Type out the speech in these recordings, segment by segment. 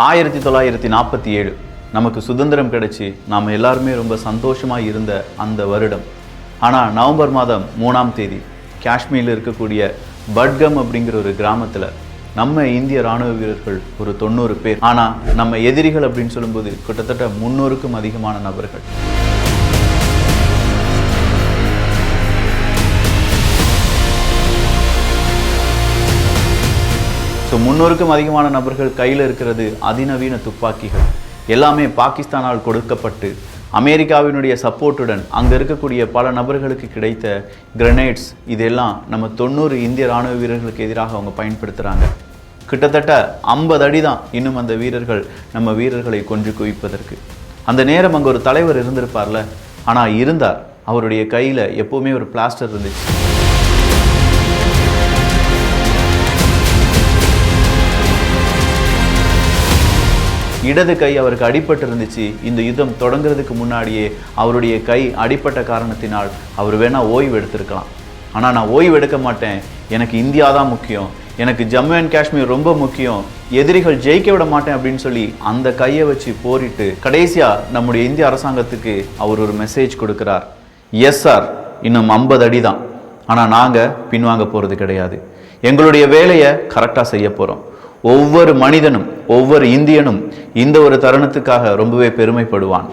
1947 நமக்கு சுதந்திரம் கிடைச்சி நாம் எல்லாருமே ரொம்ப சந்தோஷமாக இருந்த அந்த வருடம். ஆனால் நவம்பர் மாதம் 3ஆம் தேதி காஷ்மீரில் இருக்கக்கூடிய பட்கம் அப்படிங்கிற ஒரு கிராமத்தில் நம்ம இந்திய இராணுவ வீரர்கள் ஒரு 90 பேர். ஆனால் நம்ம எதிரிகள் அப்படின்னு சொல்லும்போது கிட்டத்தட்ட 300க்கும் அதிகமான நபர்கள். ஸோ 300க்கும் அதிகமான நபர்கள் கையில் இருக்கிறது அதிநவீன துப்பாக்கிகள். எல்லாமே பாகிஸ்தானால் கொடுக்கப்பட்டு அமெரிக்காவினுடைய சப்போர்ட்டுடன் அங்கே இருக்கக்கூடிய பல நபர்களுக்கு கிடைத்த கிரனேட்ஸ், இதெல்லாம் நம்ம 90 இந்திய இராணுவ வீரர்களுக்கு எதிராக அவங்க பயன்படுத்துகிறாங்க. கிட்டத்தட்ட 50 அடி தான் இன்னும் அந்த வீரர்கள் நம்ம வீரர்களை கொன்று குவிப்பதற்கு. அந்த நேரம் அங்கே ஒரு தலைவர் இருந்திருப்பார்ல, ஆனால் இருந்தார். அவருடைய கையில் எப்போவுமே ஒரு பிளாஸ்டர் இருந்துச்சு. இடது கை அவருக்கு அடிபட்டு இருந்துச்சு. இந்த யுத்தம் தொடங்குறதுக்கு முன்னாடியே அவருடைய கை அடிப்பட்ட காரணத்தினால் அவர் வேணா ஓய்வு எடுத்திருக்கலாம். ஆனால் நான் ஓய்வு எடுக்க மாட்டேன், எனக்கு இந்தியா தான் முக்கியம், எனக்கு ஜம்மு அண்ட் காஷ்மீர் ரொம்ப முக்கியம், எதிரிகள் ஜெயிக்க விட மாட்டேன் அப்படின்னு சொல்லி அந்த கையை வச்சு போரிட்டு கடைசியாக நம்முடைய இந்திய அரசாங்கத்துக்கு அவர் ஒரு மெசேஜ் கொடுக்கிறார். எஸ் சார், இன்னும் 50 அடி தான், ஆனால் நாங்கள் பின்வாங்க போகிறது கிடையாது, எங்களுடைய வேலையை கரெக்டாக செய்ய போகிறோம். ஒவ்வொரு மனிதனும் ஒவ்வொரு இந்தியனும் இந்த ஒரு தருணத்துக்காக ரொம்பவே பெருமைப்படுவான்.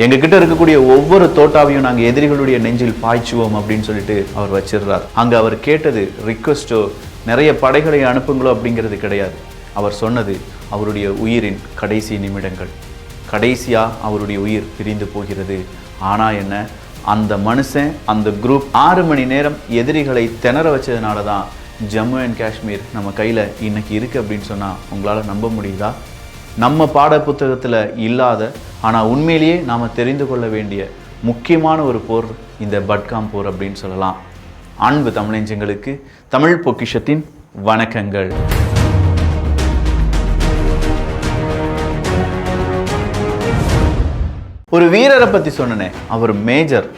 எங்ககிட்ட இருக்கக்கூடிய ஒவ்வொரு தோட்டாவையும் நாங்கள் எதிரிகளுடைய நெஞ்சில் பாய்ச்சுவோம் அப்படின்னு சொல்லிட்டு அவர் வச்சிடுறார். அங்கே அவர் கேட்டது ரிக்வெஸ்டோ நிறைய படைகளை அனுப்புங்களோ அப்படிங்கிறது கிடையாது. அவர் சொன்னது அவருடைய உயிரின் கடைசி நிமிடங்கள். கடைசியாக அவருடைய உயிர் பிரிந்து போகிறது. ஆனால் என்ன, அந்த மனுஷன் அந்த குரூப் 6 மணி நேரம் எதிரிகளை திணற வச்சதுனால தான் ஜம்மு அண்ட் காஷ்மீர் நம்ம கையில் இன்னைக்கு இருக்குது அப்படின்னு சொன்னால் உங்களால் நம்ப முடியுதா? நம்ம பாட புத்தகத்தில் இல்லாத ஆனால் உண்மையிலேயே நாம் தெரிந்து கொள்ள வேண்டிய முக்கியமான ஒரு போர் இந்த பட்காம் போர் அப்படின்னு சொல்லலாம். அன்பு தமிழஞ்சங்களுக்கு தமிழ் பொக்கிஷத்தின் வணக்கங்கள். ஒரு வீரரை பற்றி சொன்னனே, அவர் மேஜர்,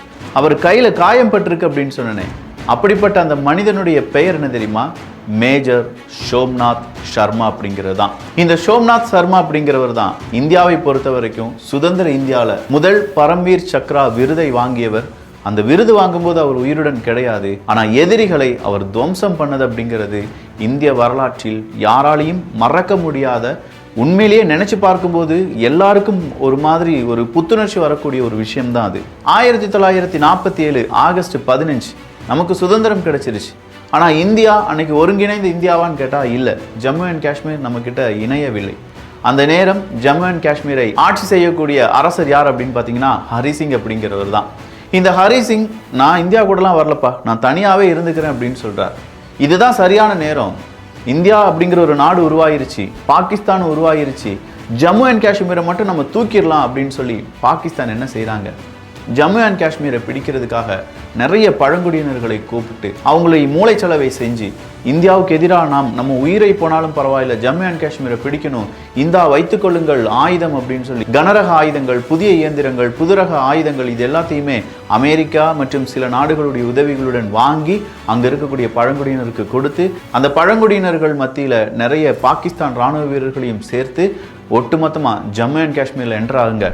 அவர் கையில் காயம் பட்டிருக்கு அப்படின்னு சொன்னனே, அப்படிப்பட்ட அந்த மனிதனுடைய பெயர் என்ன தெரியுமா? மேஜர் சோம்நாத் சர்மா அப்படிங்கிறது தான். இந்த சோம்நாத் சர்மா அப்படிங்கிறவர் தான் இந்தியாவை பொறுத்த வரைக்கும் சுதந்திர இந்தியாவில் முதல் பரம்வீர் சக்ரா விருதை வாங்கியவர். அந்த விருது வாங்கும்போது அவர் உயிருடன் கிடையாது, ஆனால் எதிரிகளை அவர் துவம்சம் பண்ணது அப்படிங்கிறது இந்திய வரலாற்றில் யாராலையும் மறக்க முடியாத, உண்மையிலேயே நினைச்சு பார்க்கும்போது எல்லாருக்கும் ஒரு மாதிரி ஒரு புத்துணர்ச்சி வரக்கூடிய ஒரு விஷயம்தான் அது. 1947 ஆகஸ்ட் 15 நமக்கு சுதந்திரம் கிடைச்சிருச்சு. ஆனால் இந்தியா அன்னைக்கு ஒருங்கிணைந்த இந்தியாவான்னு கேட்டால் இல்லை. ஜம்மு அண்ட் காஷ்மீர் நம்மக்கிட்ட இணையவில்லை. அந்த நேரம் ஜம்மு அண்ட் காஷ்மீரை ஆட்சி செய்யக்கூடிய அரசர் யார் அப்படின்னு பார்த்தீங்கன்னா ஹரிசிங் அப்படிங்கிறவர் தான். இந்த ஹரிசிங், நான் இந்தியா கூடலாம் வரலப்பா, நான் தனியாகவே இருந்துக்கிறேன் அப்படின்னு சொல்கிறார். இதுதான் சரியான நேரம். இந்தியா அப்படிங்கிற ஒரு நாடு உருவாயிருச்சு, பாகிஸ்தான் உருவாயிருச்சு, ஜம்மு அண்ட் காஷ்மீரை மட்டும் நம்ம தூக்கிடலாம் அப்படின்னு சொல்லி பாகிஸ்தான் என்ன செய்கிறாங்க, ஜம்மு அண்ட் காஷ்மீரை பிடிக்கிறதுக்காக நிறைய பழங்குடியினர்களை கூப்பிட்டு அவங்களை மூளைச்சலவை செஞ்சு இந்தியாவுக்கு எதிராக நம்ம உயிரை போனாலும் பரவாயில்ல, ஜம்மு அண்ட் காஷ்மீரை பிடிக்கணும், இந்தா வைத்துக்கொள்ளுங்கள் ஆயுதம் அப்படின்னு சொல்லி கனரக ஆயுதங்கள், புதிய இயந்திரங்கள், புதுரக ஆயுதங்கள், இது எல்லாத்தையுமே அமெரிக்கா மற்றும் சில நாடுகளுடைய உதவிகளுடன் வாங்கி அங்கே இருக்கக்கூடிய பழங்குடியினருக்கு கொடுத்து அந்த பழங்குடியினர்கள் மத்தியில் நிறைய பாகிஸ்தான் இராணுவ வீரர்களையும் சேர்த்து ஒட்டுமொத்தமாக ஜம்மு அண்ட் காஷ்மீரில் என்ட்ராகுங்க.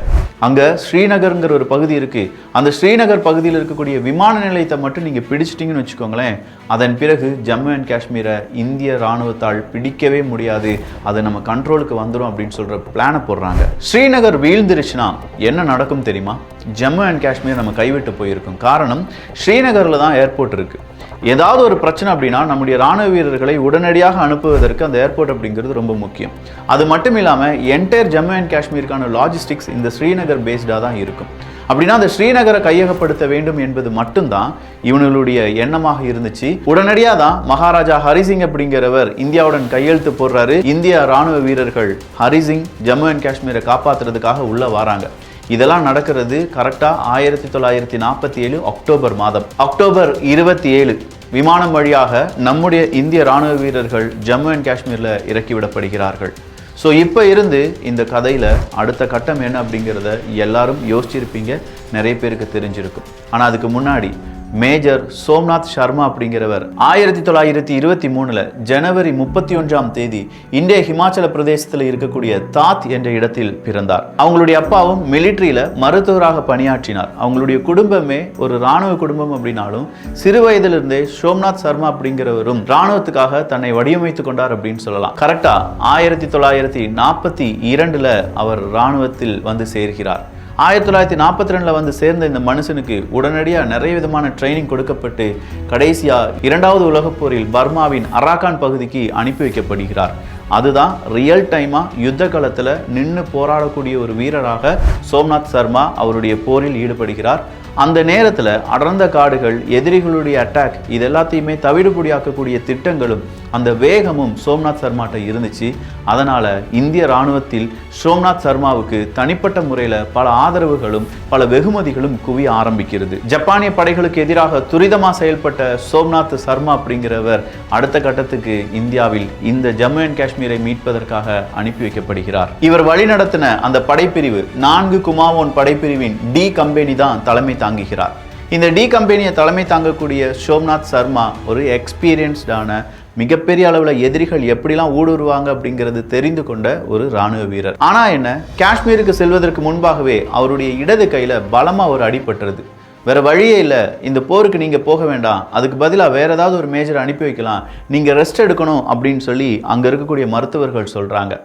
அங்கே ஸ்ரீநகருங்கிற ஒரு பகுதி இருக்குது. அந்த ஸ்ரீநகர் பகுதியில் இருக்கக்கூடிய விமான நிலையத்தை மட்டும் நீங்கள் பிடிச்சிட்டிங்கன்னு வச்சுக்கோங்களேன், அதன் பிறகு ஜம்மு அண்ட் காஷ்மீரை இந்திய இராணுவத்தால் பிடிக்கவே முடியாது, அது நம்ம கண்ட்ரோலுக்கு வந்துடும் அப்படின்னு சொல்கிற பிளானை போடுறாங்க. ஸ்ரீநகர் வீழ்ந்துருச்சுன்னா என்ன நடக்கும் தெரியுமா? ஜம்மு அண்ட் காஷ்மீர் நம்ம கைவிட்டு போயிருக்கும். காரணம், ஸ்ரீநகரில் தான் ஏர்போர்ட் இருக்குது. ஏதாவது ஒரு பிரச்சனை அப்படின்னா நம்முடைய இராணுவ வீரர்களை உடனடியாக அனுப்புவதற்கு அந்த ஏர்போர்ட் அப்படிங்கிறது ரொம்ப முக்கியம். அது மட்டும் இல்லாமல் என்டையர் ஜம்மு அண்ட் காஷ்மீருக்கான லாஜிஸ்டிக்ஸ் இந்த ஸ்ரீநகர் பேஸ்டாக தான் இருக்கும். அப்படின்னா அந்த ஸ்ரீநகரை கையகப்படுத்த வேண்டும் என்பது மட்டும்தான் இவனுடைய எண்ணமாக இருந்துச்சு. உடனடியாக தான் மகாராஜா ஹரிசிங் அப்படிங்கிறவர் இந்தியாவுடன் கையெழுத்து போடுறாரு. இந்திய இராணுவ வீரர்கள் ஹரிசிங் ஜம்மு அண்ட் காஷ்மீரை காப்பாற்றுறதுக்காக உள்ள வராங்க. இதெல்லாம் நடக்கிறது கரெக்டாக 1947 அக்டோபர் மாதம். அக்டோபர் 27 விமானம் வழியாக நம்முடைய இந்திய இராணுவ வீரர்கள் ஜம்மு அண்ட் காஷ்மீரில் இறக்கிவிடப்படுகிறார்கள். ஸோ இப்போ இருந்து இந்த கதையில் அடுத்த கட்டம் என்ன அப்படிங்கிறத எல்லாரும் யோசிச்சிருப்பீங்க, நிறைய பேருக்கு தெரிஞ்சிருக்கும். ஆனால் அதுக்கு முன்னாடி மேஜர் சோம்நாத் சர்மா அப்படிங்கிறவர் 1923 ஜனவரி 31 இந்திய ஹிமாச்சல பிரதேசத்தில் இருக்கக்கூடிய தாத் என்ற இடத்தில் பிறந்தார். அவங்களுடைய அப்பாவும் மிலிட்டரியில மருத்துவராக பணியாற்றினார். அவங்களுடைய குடும்பமே ஒரு இராணுவ குடும்பம் அப்படின்னாலும் சிறு வயதிலிருந்தே சோம்நாத் சர்மா அப்படிங்கிறவரும் இராணுவத்துக்காக தன்னை வடிவமைத்துக் கொண்டார் அப்படின்னு சொல்லலாம். கரெக்டா 1942 அவர் இராணுவத்தில் வந்து சேர்கிறார். 1942 வந்து சேர்ந்த இந்த மனுஷனுக்கு உடனடியாக நிறைய விதமான ட்ரைனிங் கொடுக்கப்பட்டு கடைசியா 2வது உலகப் போரில் பர்மாவின் அரக்கான் பகுதிக்கு அனுப்பி வைக்கப்படுகிறார். அதுதான் ரியல் டைமா யுத்த காலத்துல நின்று போராடக்கூடிய ஒரு வீரராக சோம்நாத் சர்மா அவருடைய போரில் ஈடுபடுகிறார். அந்த நேரத்தில் அடர்ந்த காடுகள், எதிரிகளுடைய அட்டாக், இது எல்லாத்தையுமே தவிடுபொடியாக்கக்கூடிய திட்டங்களும் அந்த வேகமும் சோம்நாத் சர்மாட்ட இருந்துச்சு. அதனால இந்திய இராணுவத்தில் சோம்நாத் சர்மாவுக்கு தனிப்பட்ட முறையில் பல ஆதரவுகளும் பல வெகுமதிகளும் குவிய ஆரம்பிக்கிறது. ஜப்பானிய படைகளுக்கு எதிராக துரிதமாக செயல்பட்ட சோம்நாத் சர்மா அப்படிங்கிறவர் அடுத்த கட்டத்துக்கு இந்தியாவில் இந்த ஜம்மு அண்ட் காஷ்மீரை மீட்பதற்காக அனுப்பி வைக்கப்படுகிறார். இவர் வழிநடத்தின அந்த படைப்பிரிவு 4 குமாவோன் படைப்பிரிவின் டி கம்பெனி தான் தலைமை தாங்குகிறார். இந்த டி கம்பெனியை தலைமை தாங்கக்கூடிய சோம்நாத் சர்மா ஒரு எக்ஸ்பீரியன்ஸ்டான, மிகப்பெரிய அளவில் எதிரிகள் எப்படிலாம் ஊடுருவாங்க அப்படிங்கிறது தெரிந்து கொண்ட ஒரு இராணுவ வீரர். ஆனா என்ன, காஷ்மீருக்கு செல்வதற்கு முன்பாகவே அவருடைய இடது கையில பலமா ஒரு அடிபட்டுறது. வேற வழியே இல்லை, இந்த போருக்கு நீங்க போக வேண்டாம், அதுக்கு பதிலாக வேற ஏதாவது ஒரு மேஜர் அனுப்பி வைக்கலாம், நீங்க ரெஸ்ட் எடுக்கணும் அப்படின்னு சொல்லி அங்க இருக்கக்கூடிய மருத்துவர்கள் சொல்றாங்க.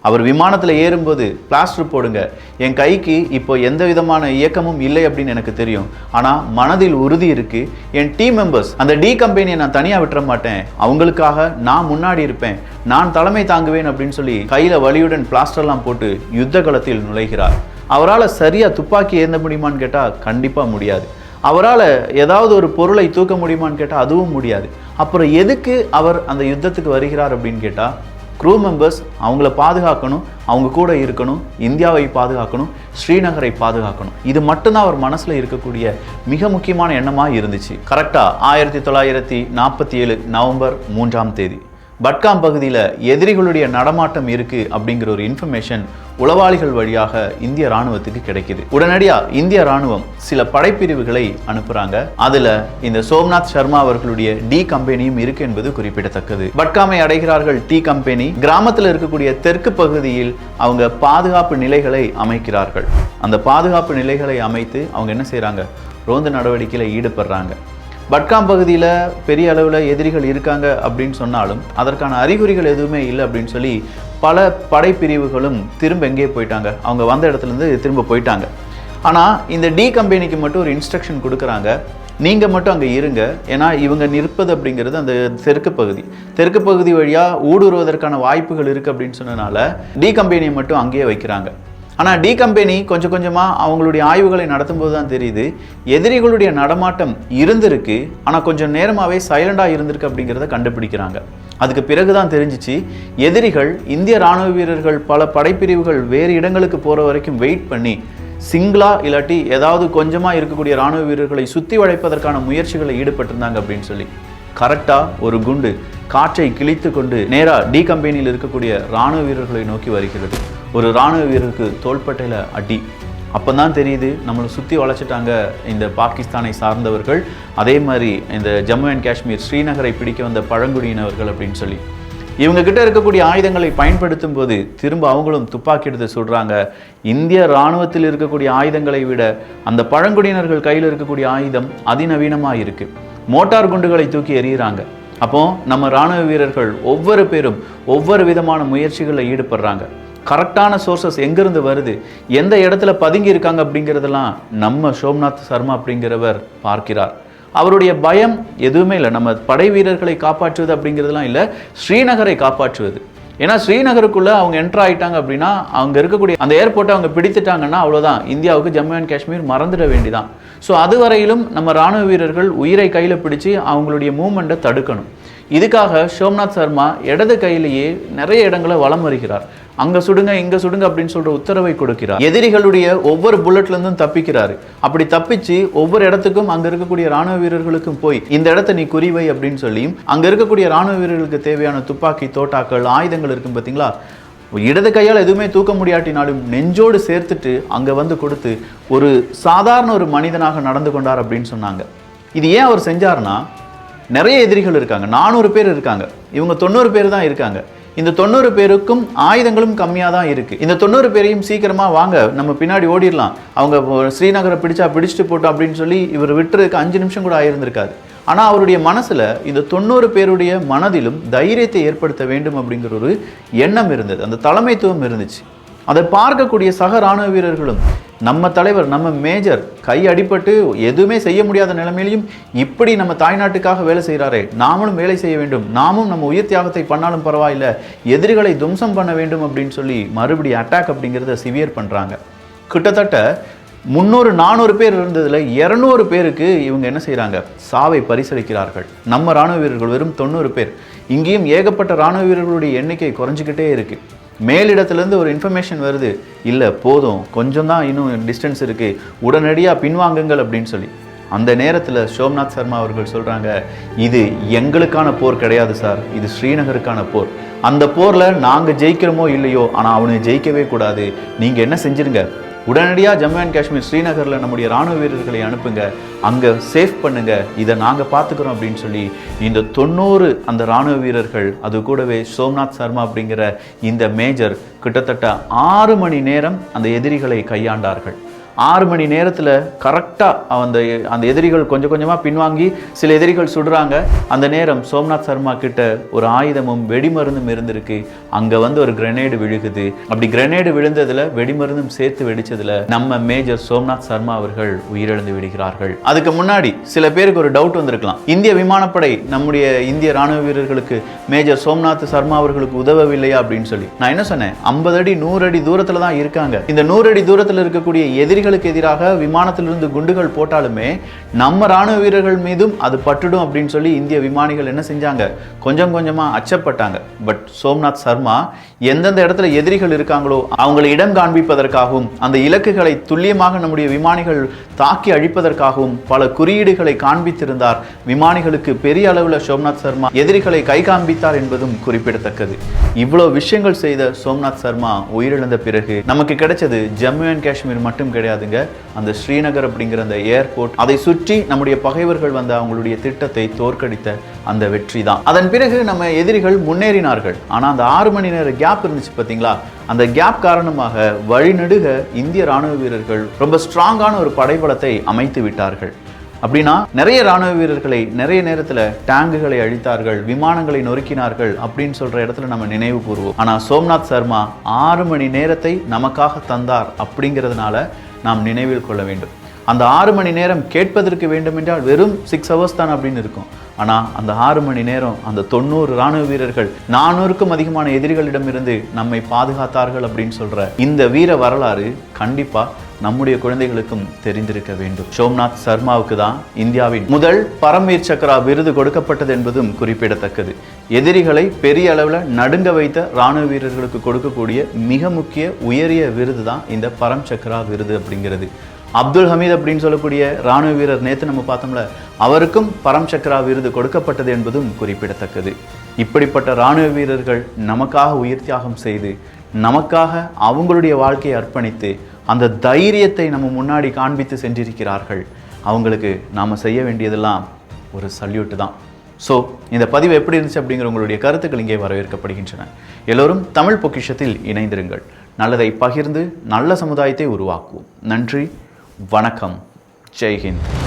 அவர் விமானத்தில் ஏறும்போது பிளாஸ்டர் போடுங்க, என் கைக்கு இப்போ எந்த விதமான இயக்கமும் இல்லை அப்படின்னு எனக்கு தெரியும், ஆனால் மனதில் உறுதி இருக்கு, என் டீம் மெம்பர்ஸ் அந்த டி கம்பெனியை நான் தனியாக விட்டுற மாட்டேன், அவங்களுக்காக நான் முன்னாடி இருப்பேன், நான் தலைமை தாங்குவேன் அப்படின்னு சொல்லி கையில் வலியுடன் பிளாஸ்டர்லாம் போட்டு யுத்த களத்தில் நுழைகிறார். அவரால் சரியாக துப்பாக்கி ஏந்த முடியுமான்னு கேட்டால் கண்டிப்பாக முடியாது. அவரால் ஏதாவது ஒரு பொருளை தூக்க முடியுமான்னு கேட்டால் அதுவும் முடியாது. அப்புறம் எதுக்கு அவர் அந்த யுத்தத்துக்கு வருகிறார் அப்படின்னு கேட்டால், க்ரூ மெம்பர்ஸ் அவங்கள பாதுகாக்கணும், அவங்க கூட இருக்கணும், இந்தியாவை பாதுகாக்கணும், ஸ்ரீநகரை பாதுகாக்கணும். இது மட்டும்தான் அவர் மனசில் இருக்கக்கூடிய மிக முக்கியமான எண்ணமாக இருந்துச்சு. கரெக்டாக 1947 நவம்பர் 3 பட்காம் பகுதியில் எதிரிகளுடைய நடமாட்டம் இருக்கு அப்படிங்கிற ஒரு இன்ஃபர்மேஷன் உளவாளிகள் வழியாக இந்திய ராணுவத்துக்கு கிடைக்குது. உடனடியா இந்திய ராணுவம் சில படைப்பிரிவுகளை அனுப்புறாங்க. அதுல இந்த சோம்நாத் சர்மா அவர்களுடைய டி கம்பெனியும் இருக்கு என்பது குறிப்பிடத்தக்கது. பட்காமை அடைகிறார்கள் டி கம்பெனி. கிராமத்தில் இருக்கக்கூடிய தெற்கு பகுதியில் அவங்க பாதுகாப்பு நிலைகளை அமைக்கிறார்கள். அந்த பாதுகாப்பு நிலைகளை அமைத்து அவங்க என்ன செய்யறாங்க, ரோந்து நடவடிக்கையில் ஈடுபடுறாங்க. பட்காம் பகுதியில் பெரிய அளவில் எதிரிகள் இருக்காங்க அப்படின்னு சொன்னாலும் அதற்கான அறிகுறிகள் எதுவுமே இல்லை அப்படின்னு சொல்லி பல படைப்பிரிவுகளும் திரும்ப எங்கேயே போயிட்டாங்க, அவங்க வந்த இடத்துலேருந்து திரும்ப போயிட்டாங்க. ஆனால் இந்த டி கம்பெனிக்கு மட்டும் ஒரு இன்ஸ்ட்ரக்ஷன் கொடுக்குறாங்க, நீங்கள் மட்டும் அங்கே இருங்க, ஏன்னா இவங்க நிற்பது அப்படிங்கிறது அந்த தெற்கு பகுதி வழியாக ஊடுருவதற்கான வாய்ப்புகள் இருக்குது அப்படின்னு சொன்னதுனால டி கம்பெனியை மட்டும் அங்கேயே வைக்கிறாங்க. ஆனால் டி கம்பெனி கொஞ்சம் கொஞ்சமாக அவங்களுடைய ஆய்வுகளை நடத்தும் போது தான் தெரியுது, எதிரிகளுடைய நடமாட்டம் இருந்திருக்கு, ஆனால் கொஞ்சம் நேரமாகவே சைலண்டாக இருந்திருக்கு அப்படிங்கிறத கண்டுபிடிக்கிறாங்க. அதுக்கு பிறகுதான் தெரிஞ்சிச்சு, எதிரிகள் இந்திய இராணுவ வீரர்கள் பல படைப்பிரிவுகள் வேறு இடங்களுக்கு போகிற வரைக்கும் வெயிட் பண்ணி சிங்களா இல்லாட்டி ஏதாவது கொஞ்சமாக இருக்கக்கூடிய இராணுவ வீரர்களை சுற்றி வளைப்பதற்கான முயற்சிகளை ஈடுபட்டிருந்தாங்க அப்படின்னு சொல்லி. கரெக்டாக ஒரு குண்டு காற்றை கிழித்து கொண்டு நேராக டி கம்பெனியில் இருக்கக்கூடிய இராணுவ வீரர்களை நோக்கி வருகிறது. ஒரு இராணுவ வீரருக்கு தோள்பட்டையில் அடி. அப்போ தான் தெரியுது, நம்மளை சுற்றி வளைச்சிட்டாங்க இந்த பாகிஸ்தானை சார்ந்தவர்கள், அதே மாதிரி இந்த ஜம்மு அண்ட் காஷ்மீர் ஸ்ரீநகரை பிடிக்க வந்த பழங்குடியினவர்கள் அப்படின்னு சொல்லி. இவங்க கிட்ட இருக்கக்கூடிய ஆயுதங்களை பயன்படுத்தும் போது திரும்ப அவங்களும் துப்பாக்கி எடுத்து சுடுறாங்க. இந்திய இராணுவத்தில் இருக்கக்கூடிய ஆயுதங்களை விட அந்த பழங்குடியினர்கள் கையில் இருக்கக்கூடிய ஆயுதம் அதிநவீனமாக இருக்கு. மோட்டார் குண்டுகளை தூக்கி எறிகிறாங்க. அப்போ நம்ம இராணுவ வீரர்கள் ஒவ்வொரு பேரும் ஒவ்வொரு விதமான முயற்சிகளில் ஈடுபடுறாங்க. கரெக்டான சோர்சஸ் எங்கிருந்து வருது, எந்த இடத்துல பதுங்கி இருக்காங்க அப்படிங்கிறதெல்லாம் நம்ம சோம்நாத் சர்மா அப்படிங்கிறவர் பார்க்கிறார். அவருடைய பயம் எதுவுமே இல்லை, நம்ம படை வீரர்களை காப்பாற்றுவது அப்படிங்கிறதுலாம் இல்லை, ஸ்ரீநகரை காப்பாற்றுவது. ஏன்னா ஸ்ரீநகருக்குள்ள அவங்க என்டர் ஆகிட்டாங்க அப்படின்னா அவங்க இருக்கக்கூடிய அந்த ஏர்போர்ட்டை அவங்க பிடித்துட்டாங்கன்னா அவ்வளோதான், இந்தியாவுக்கு ஜம்மு அண்ட் காஷ்மீர் மறந்துட வேண்டிதான். ஸோ அதுவரையிலும் நம்ம இராணுவ வீரர்கள் உயிரை கையில் பிடிச்சி அவங்களுடைய மூவ்மெண்ட்டை தடுக்கணும். இதுக்காக சோம்நாத் சர்மா இடது கையிலேயே நிறைய இடங்களை வலம் வருகிறார். அங்க சுடுங்க இங்க சுடுங்க அப்படின்னு சொல்ற உத்தரவை கொடுக்கிறார். எதிரிகளுடைய ஒவ்வொரு புல்லட்ல இருந்தும் தப்பிக்கிறாரு. அப்படி தப்பிச்சு ஒவ்வொரு இடத்துக்கும் அங்க இருக்கக்கூடிய ராணுவ வீரர்களுக்கும் போய் இந்த இடத்தை நீ குறிவை அப்படின்னு சொல்லியும் அங்க இருக்கக்கூடிய ராணுவ வீரர்களுக்கு தேவையான துப்பாக்கி, தோட்டாக்கள், ஆயுதங்கள் இருக்கும் பார்த்தீங்களா, இடது கையால் எதுவுமே தூக்க முடியாட்டினாலும் நெஞ்சோடு சேர்த்துட்டு அங்க வந்து கொடுத்து ஒரு சாதாரண ஒரு மனிதனாக நடந்து கொண்டார் அப்படின்னு சொன்னாங்க. இது ஏன் அவர் செஞ்சார்னா, நிறைய எதிரிகள் இருக்காங்க, 400 பேர் இருக்காங்க, இவங்க 90 பேர் தான் இருக்காங்க. இந்த 90 பேருக்கும் ஆயுதங்களும் கம்மியாக தான் இருக்குது. இந்த 90 பேரையும் சீக்கிரமாக வாங்க நம்ம பின்னாடி ஓடிடலாம், அவங்க ஸ்ரீநகரை பிடிச்சிட்டு போட்டோம் அப்படின்னு சொல்லி இவர் விட்டுறதுக்கு 5 நிமிஷம் கூட ஆயிருந்திருக்காது. ஆனால் அவருடைய மனசில் இந்த 90 பேருடைய மனதிலும் தைரியத்தை ஏற்படுத்த வேண்டும் அப்படிங்கிற ஒரு எண்ணம் இருந்தது, அந்த தலைமைத்துவம் இருந்துச்சு. அதை பார்க்கக்கூடிய சக இராணுவ வீரர்களும் நம்ம தலைவர், நம்ம மேஜர் கை அடிபட்டு எதுவுமே செய்ய முடியாத நிலைமையிலையும் இப்படி நம்ம தாய்நாட்டுக்காக வேலை செய்கிறாரே, நாமளும் வேலை செய்ய வேண்டும், நாமும் நம்ம உயிர் தியாகத்தை பண்ணாலும் பரவாயில்லை, எதிரிகளை துவம்சம் பண்ண வேண்டும் அப்படின்னு சொல்லி மறுபடியும் அட்டாக் அப்படிங்கிறத சிவியர் பண்ணுறாங்க. கிட்டத்தட்ட 300-400 பேர் இருந்ததில் 200 பேருக்கு இவங்க என்ன செய்கிறாங்க, சாவை பரிசளிக்கிறார்கள். நம்ம இராணுவ வீரர்கள் வெறும் 90 பேர். இங்கேயும் ஏகப்பட்ட இராணுவ வீரர்களுடைய எண்ணிக்கை குறைஞ்சிக்கிட்டே இருக்குது. மேலிடத்துலேருந்து ஒரு இன்ஃபர்மேஷன் வருது, இல்லை போதும் கொஞ்சம் தான் இன்னும் டிஸ்டன்ஸ் இருக்குது, உடனடியாக பின்வாங்குங்கள் அப்படின்னு சொல்லி. அந்த நேரத்தில் சோம்நாத் சர்மா அவர்கள் சொல்கிறாங்க, இது எங்களுக்கான போர் கிடையாது சார், இது ஸ்ரீநகருக்கான போர். அந்த போரில் நாங்கள் ஜெயிக்கிறோமோ இல்லையோ, ஆனால் அவனை ஜெயிக்கவே கூடாது. நீங்கள் என்ன செஞ்சிருங்க, உடனடியாக ஜம்மு அண்ட் காஷ்மீர் ஸ்ரீநகரில் நம்முடைய இராணுவ வீரர்களை அனுப்புங்க, அங்கே சேஃப் பண்ணுங்க, இதை நாங்கள் பார்த்துக்கிறோம் அப்படின்னு சொல்லி இந்த 90 அந்த இராணுவ வீரர்கள், அது கூடவே சோம்நாத் சர்மா அப்படிங்கிற இந்த மேஜர் கிட்டத்தட்ட 6 மணி நேரம் அந்த எதிரிகளை கையாண்டார்கள். 6 மணி நேரத்தில் கரெக்டாக அந்த எதிரிகள் கொஞ்சம் கொஞ்சமாக பின்வாங்கி சில எதிரிகள் சுடுறாங்க. அந்த நேரம் சோம்நாத் சர்மா கிட்ட ஒரு ஆயுதமும் வெடிமருந்தும் இருந்திருக்கு. அங்கே ஒரு கிரெனேடு விழுகுது. அப்படி கிரெனேடு விழுந்ததில் வெடிமருந்தும் சேர்த்து வெடிச்சதில் நம்ம மேஜர் சோம்நாத் சர்மா அவர்கள் உயிரிழந்து விடுகிறார்கள். அதுக்கு முன்னாடி சில பேருக்கு ஒரு டவுட் வந்திருக்கலாம், இந்திய விமானப்படை நம்முடைய இந்திய ராணுவ வீரர்களுக்கு மேஜர் சோம்நாத் சர்மா அவர்களுக்கு உதவவில்லையா அப்படின்னு சொல்லி. நான் என்ன சொன்னேன், 50 அடி 100 அடி தூரத்தில் தான் இருக்காங்க. இந்த 100 அடி தூரத்தில் இருக்கக்கூடிய எதிரிகளுக்கு எதிராக விமானத்திலிருந்து குண்டுகள் போட்டாலுமே நம்ம ராணுவ வீரர்கள் மீதும் அது பட்டுடும் அப்படின்னு சொல்லி இந்திய விமானிகள் என்ன செஞ்சாங்க, கொஞ்சம் கொஞ்சமா அச்சப்பட்டாங்க. பட் சோம்நாத் சர்மா எந்தெந்த இடத்துல எதிரிகள் இருக்காங்களோ அவங்களை இடம் காண்பிப்பதற்காகவும் அந்த இலக்குகளை துல்லியமாக நம்முடைய விமானிகள் தாக்கி அழிப்பதற்காகவும் பல குறியீடுகளை காண்பித்திருந்தார். விமானிகளுக்கு பெரிய அளவில் சோம்நாத் சர்மா எதிரிகளை கை காண்பித்தார் என்பதும் குறிப்பிடத்தக்கது. இவ்வளவு விஷயங்கள் செய்த சோம்நாத் சர்மா உயிரிழந்த பிறகு நமக்கு கிடைச்சது ஜம்மு அண்ட் காஷ்மீர் மட்டும் கிடையாதுங்க, அந்த ஸ்ரீநகர் அப்படிங்கிற அந்த ஏர்போர்ட், அதை சுற்றி நம்முடைய பகைவர்கள் வந்த அவங்களுடைய திட்டத்தை தோற்கடித்த அந்த வெற்றி தான். அதன் பிறகு நம்ம எதிரிகள் முன்னேறினார்கள். ஆனால் அந்த 6 மணி நேர கேப் இருந்துச்சு பார்த்தீங்களா, அந்த கேப் காரணமாக வழிநெடுக இந்திய ராணுவ வீரர்கள் ரொம்ப ஸ்ட்ராங்கான ஒரு படைபலத்தை அமைத்து விட்டார்கள். அப்படின்னா நிறைய ராணுவ வீரர்களை நிறைய நேரத்தில் டேங்குகளை அழித்தார்கள், விமானங்களை நொறுக்கினார்கள் அப்படின்னு சொல்ற இடத்துல நம்ம நினைவு கூறுவோம். ஆனால் சோம்நாத் சர்மா 6 மணி நேரத்தை நமக்காக தந்தார் அப்படிங்கிறதுனால நாம் நினைவில் கொள்ள வேண்டும். அந்த 6 மணி நேரம் கேட்பதற்கு வேண்டும் என்றால் வெறும் 6 hours தான் அப்படின்னு இருக்கும். ஆனால் அந்த 6 மணி நேரம் அந்த 90 ராணுவ வீரர்கள் 400க்கும் அதிகமான எதிரிகளிடமிருந்து நம்மை பாதுகாத்தார்கள் அப்படின்னு சொல்ற இந்த வீர வரலாறு கண்டிப்பா நம்முடைய குழந்தைகளுக்கும் தெரிந்திருக்க வேண்டும். சோம்நாத் சர்மாவுக்கு தான் இந்தியாவின் முதல் பரம்வீர் சக்ரா விருது கொடுக்கப்பட்டது என்பதும் குறிப்பிடத்தக்கது. எதிரிகளை பெரிய அளவில் நடுங்க வைத்த ராணுவ வீரர்களுக்கு கொடுக்கக்கூடிய மிக முக்கிய உயரிய விருது தான் இந்த பரம் சக்ரா விருது அப்படிங்கிறது. அப்துல் ஹமீத் அப்படின்னு சொல்லக்கூடிய ராணுவ வீரர் நேற்று நம்ம பார்த்தோம்ல, அவருக்கும் பரம் சக்ரா விருது கொடுக்கப்பட்டது என்பதும் குறிப்பிடத்தக்கது. இப்படிப்பட்ட ராணுவ வீரர்கள் நமக்காக உயிர் தியாகம் செய்து நமக்காக அவங்களுடைய வாழ்க்கையை அர்ப்பணித்து அந்த தைரியத்தை நம்ம முன்னாடி காண்பித்து சென்றிருக்கிறார்கள். அவங்களுக்கு நாம் செய்ய வேண்டியதெல்லாம் ஒரு சல்யூட்டு தான். ஸோ இந்த பதிவு எப்படி இருந்துச்சு அப்படிங்கிற உங்களுடைய கருத்துக்கள் இங்கே வரவேற்கப்படுகின்றன. எல்லோரும் தமிழ் பொக்கிஷத்தில் இணைந்திருங்கள். நல்லதை பகிர்ந்து நல்ல சமுதாயத்தை உருவாக்குவோம். நன்றி, வணக்கம், ஜெய் ஹிந்த்.